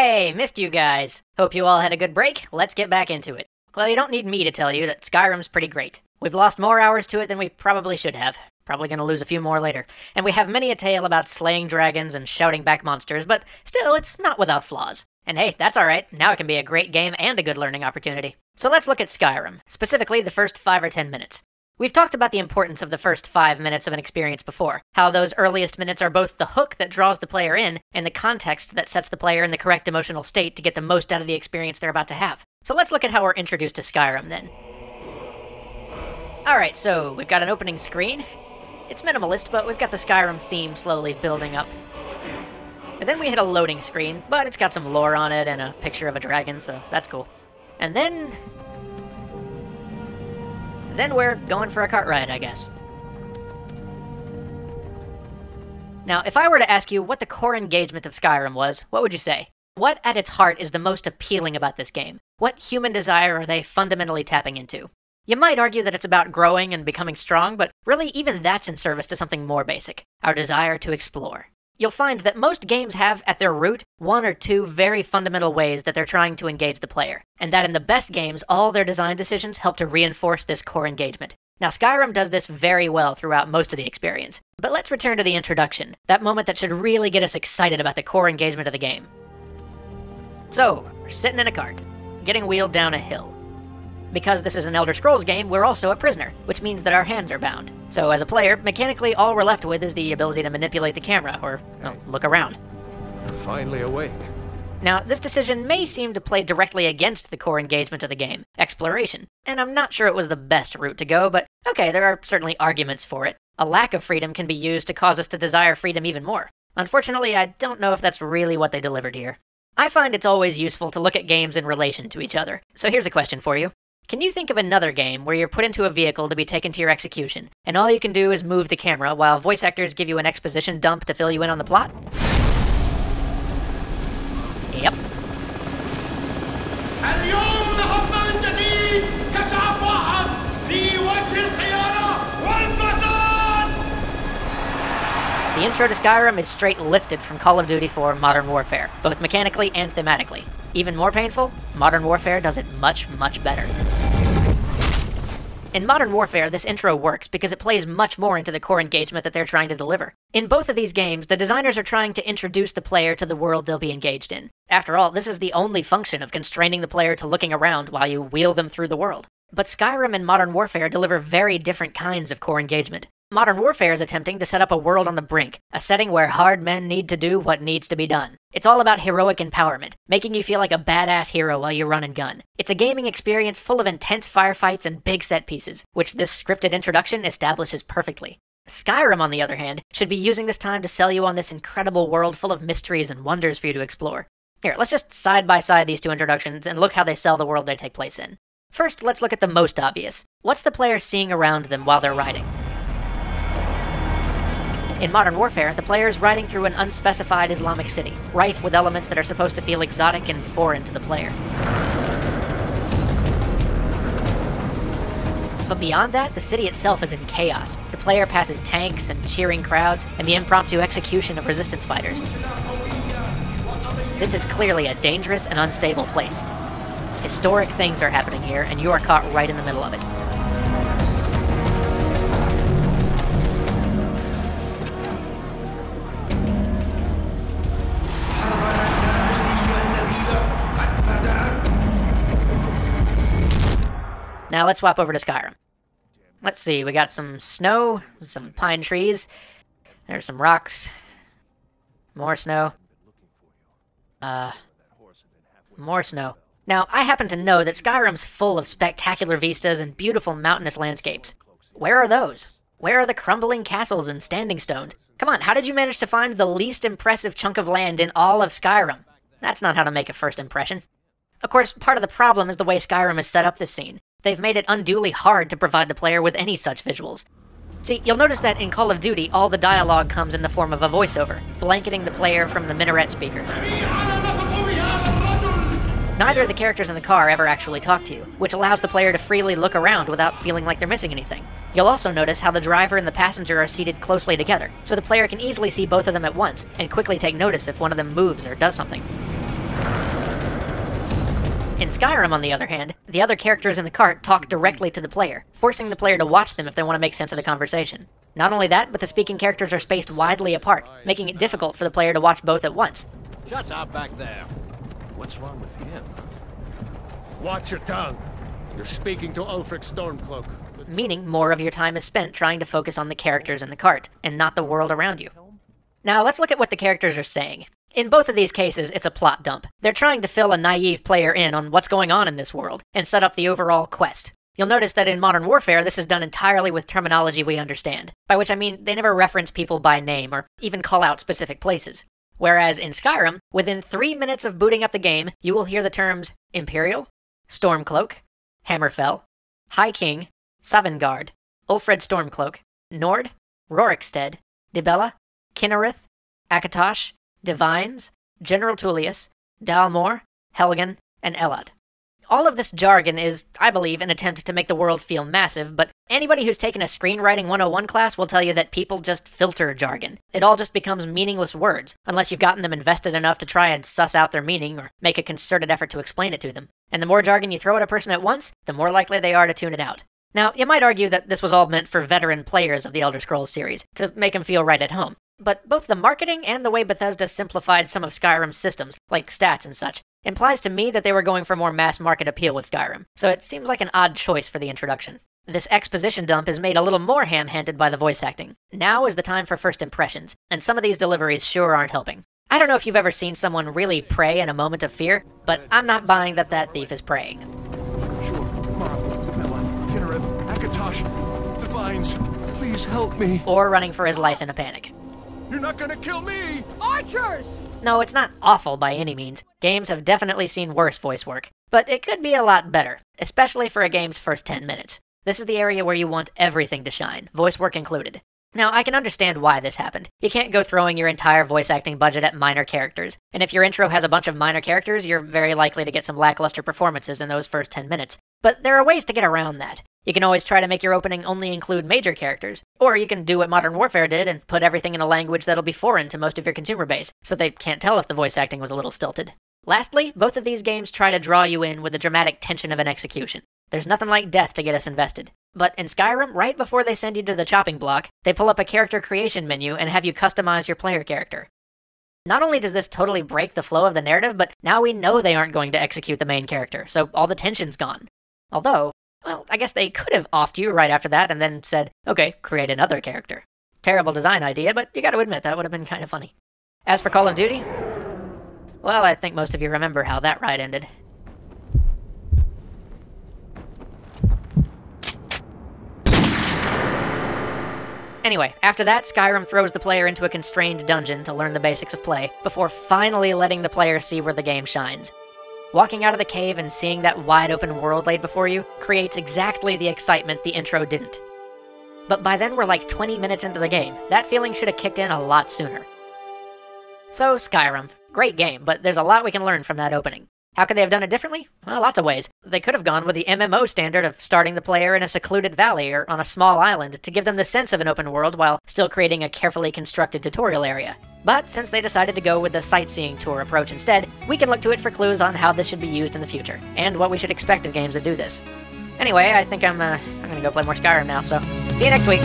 Hey, missed you guys. Hope you all had a good break. Let's get back into it. Well, you don't need me to tell you that Skyrim's pretty great. We've lost more hours to it than we probably should have. Probably gonna lose a few more later. And we have many a tale about slaying dragons and shouting back monsters, but still, it's not without flaws. And hey, that's alright. Now it can be a great game and a good learning opportunity. So let's look at Skyrim, specifically the first 5 or 10 minutes. We've talked about the importance of the first 5 minutes of an experience before, how those earliest minutes are both the hook that draws the player in and the context that sets the player in the correct emotional state to get the most out of the experience they're about to have. So let's look at how we're introduced to Skyrim then. Alright, so we've got an opening screen. It's minimalist, but we've got the Skyrim theme slowly building up. And then we hit a loading screen, but it's got some lore on it and a picture of a dragon, so that's cool. And then we're going for a cart ride, I guess. Now, if I were to ask you what the core engagement of Skyrim was, what would you say? What at its heart is the most appealing about this game? What human desire are they fundamentally tapping into? You might argue that it's about growing and becoming strong, but really even that's in service to something more basic, our desire to explore. You'll find that most games have, at their root, 1 or 2 very fundamental ways that they're trying to engage the player, and that in the best games, all their design decisions help to reinforce this core engagement. Now, Skyrim does this very well throughout most of the experience, but let's return to the introduction, that moment that should really get us excited about the core engagement of the game. So, we're sitting in a cart, getting wheeled down a hill. Because this is an Elder Scrolls game, we're also a prisoner, which means that our hands are bound. So as a player, mechanically all we're left with is the ability to manipulate the camera, or, well, look around. You're finally awake. Now, this decision may seem to play directly against the core engagement of the game, exploration, and I'm not sure it was the best route to go, but okay, there are certainly arguments for it. A lack of freedom can be used to cause us to desire freedom even more. Unfortunately, I don't know if that's really what they delivered here. I find it's always useful to look at games in relation to each other, so here's a question for you. Can you think of another game where you're put into a vehicle to be taken to your execution, and all you can do is move the camera while voice actors give you an exposition dump to fill you in on the plot? Yep. The intro to Skyrim is straight lifted from Call of Duty 4 Modern Warfare, both mechanically and thematically. Even more painful, Modern Warfare does it much, much better. In Modern Warfare, this intro works because it plays much more into the core engagement that they're trying to deliver. In both of these games, the designers are trying to introduce the player to the world they'll be engaged in. After all, this is the only function of constraining the player to looking around while you wheel them through the world. But Skyrim and Modern Warfare deliver very different kinds of core engagement. Modern Warfare is attempting to set up a world on the brink, a setting where hard men need to do what needs to be done. It's all about heroic empowerment, making you feel like a badass hero while you run and gun. It's a gaming experience full of intense firefights and big set pieces, which this scripted introduction establishes perfectly. Skyrim, on the other hand, should be using this time to sell you on this incredible world full of mysteries and wonders for you to explore. Here, let's just side by side these two introductions and look how they sell the world they take place in. First, let's look at the most obvious. What's the player seeing around them while they're riding? In Modern Warfare, the player is riding through an unspecified Islamic city, rife with elements that are supposed to feel exotic and foreign to the player. But beyond that, the city itself is in chaos. The player passes tanks and cheering crowds, and the impromptu execution of resistance fighters. This is clearly a dangerous and unstable place. Historic things are happening here, and you are caught right in the middle of it. Now let's swap over to Skyrim. Let's see, we got some snow, some pine trees, there's some rocks, more snow, more snow. Now, I happen to know that Skyrim's full of spectacular vistas and beautiful mountainous landscapes. Where are those? Where are the crumbling castles and standing stones? Come on, how did you manage to find the least impressive chunk of land in all of Skyrim? That's not how to make a first impression. Of course, part of the problem is the way Skyrim has set up this scene. They've made it unduly hard to provide the player with any such visuals. See, you'll notice that in Call of Duty, all the dialogue comes in the form of a voiceover, blanketing the player from the minaret speakers. Neither of the characters in the car ever actually talk to you, which allows the player to freely look around without feeling like they're missing anything. You'll also notice how the driver and the passenger are seated closely together, so the player can easily see both of them at once, and quickly take notice if one of them moves or does something. In Skyrim, on the other hand, the other characters in the cart talk directly to the player, forcing the player to watch them if they want to make sense of the conversation. Not only that, but the speaking characters are spaced widely apart, making it difficult for the player to watch both at once. Shut up back there. What's wrong with him? Watch your tongue. You're speaking to ULFRED Stormcloak. Meaning more of your time is spent trying to focus on the characters in the cart, and not the world around you. Now let's look at what the characters are saying. In both of these cases, it's a plot dump. They're trying to fill a naive player in on what's going on in this world, and set up the overall quest. You'll notice that in Modern Warfare, this is done entirely with terminology we understand, by which I mean they never reference people by name, or even call out specific places. Whereas in Skyrim, within 3 minutes of booting up the game, you will hear the terms Imperial, Stormcloak, Hammerfell, High King, Sovngarde, ULFRED Stormcloak, Nord, Rorikstead, Dibella, Kinnereth, Akatosh, Divines, General Tullius, Dalmor, Helgen, and Elad. All of this jargon is, I believe, an attempt to make the world feel massive, but anybody who's taken a Screenwriting 101 class will tell you that people just filter jargon. It all just becomes meaningless words, unless you've gotten them invested enough to try and suss out their meaning or make a concerted effort to explain it to them. And the more jargon you throw at a person at once, the more likely they are to tune it out. Now, you might argue that this was all meant for veteran players of the Elder Scrolls series, to make them feel right at home. But both the marketing and the way Bethesda simplified some of Skyrim's systems, like stats and such, implies to me that they were going for more mass market appeal with Skyrim, so it seems like an odd choice for the introduction. This exposition dump is made a little more ham-handed by the voice acting. Now is the time for first impressions, and some of these deliveries sure aren't helping. I don't know if you've ever seen someone really pray in a moment of fear, but I'm not buying that that thief is praying. Sure, tomorrow, Dibella, Kinnereth, Akatosh, Divines, please help me. Or running for his life in a panic. You're not gonna kill me! Archers! No, it's not awful by any means. Games have definitely seen worse voice work, but it could be a lot better, especially for a game's first 10 minutes. This is the area where you want everything to shine, voice work included. Now, I can understand why this happened. You can't go throwing your entire voice acting budget at minor characters, and if your intro has a bunch of minor characters, you're very likely to get some lackluster performances in those first 10 minutes. But there are ways to get around that. You can always try to make your opening only include major characters, or you can do what Modern Warfare did and put everything in a language that'll be foreign to most of your consumer base, so they can't tell if the voice acting was a little stilted. Lastly, both of these games try to draw you in with the dramatic tension of an execution. There's nothing like death to get us invested. But in Skyrim, right before they send you to the chopping block, they pull up a character creation menu and have you customize your player character. Not only does this totally break the flow of the narrative, but now we know they aren't going to execute the main character, so all the tension's gone. Although, well, I guess they could have offed you right after that and then said, okay, create another character. Terrible design idea, but you gotta admit that would have been kind of funny. As for Call of Duty, well, I think most of you remember how that ride ended. Anyway, after that, Skyrim throws the player into a constrained dungeon to learn the basics of play, before finally letting the player see where the game shines. Walking out of the cave and seeing that wide-open world laid before you creates exactly the excitement the intro didn't. But by then we're like 20 minutes into the game. That feeling should have kicked in a lot sooner. So, Skyrim. Great game, but there's a lot we can learn from that opening. How could they have done it differently? Well, lots of ways. They could have gone with the MMO standard of starting the player in a secluded valley or on a small island to give them the sense of an open world while still creating a carefully constructed tutorial area. But since they decided to go with the sightseeing tour approach instead, we can look to it for clues on how this should be used in the future, and what we should expect of games that do this. Anyway, I think I'm gonna go play more Skyrim now, so see you next week!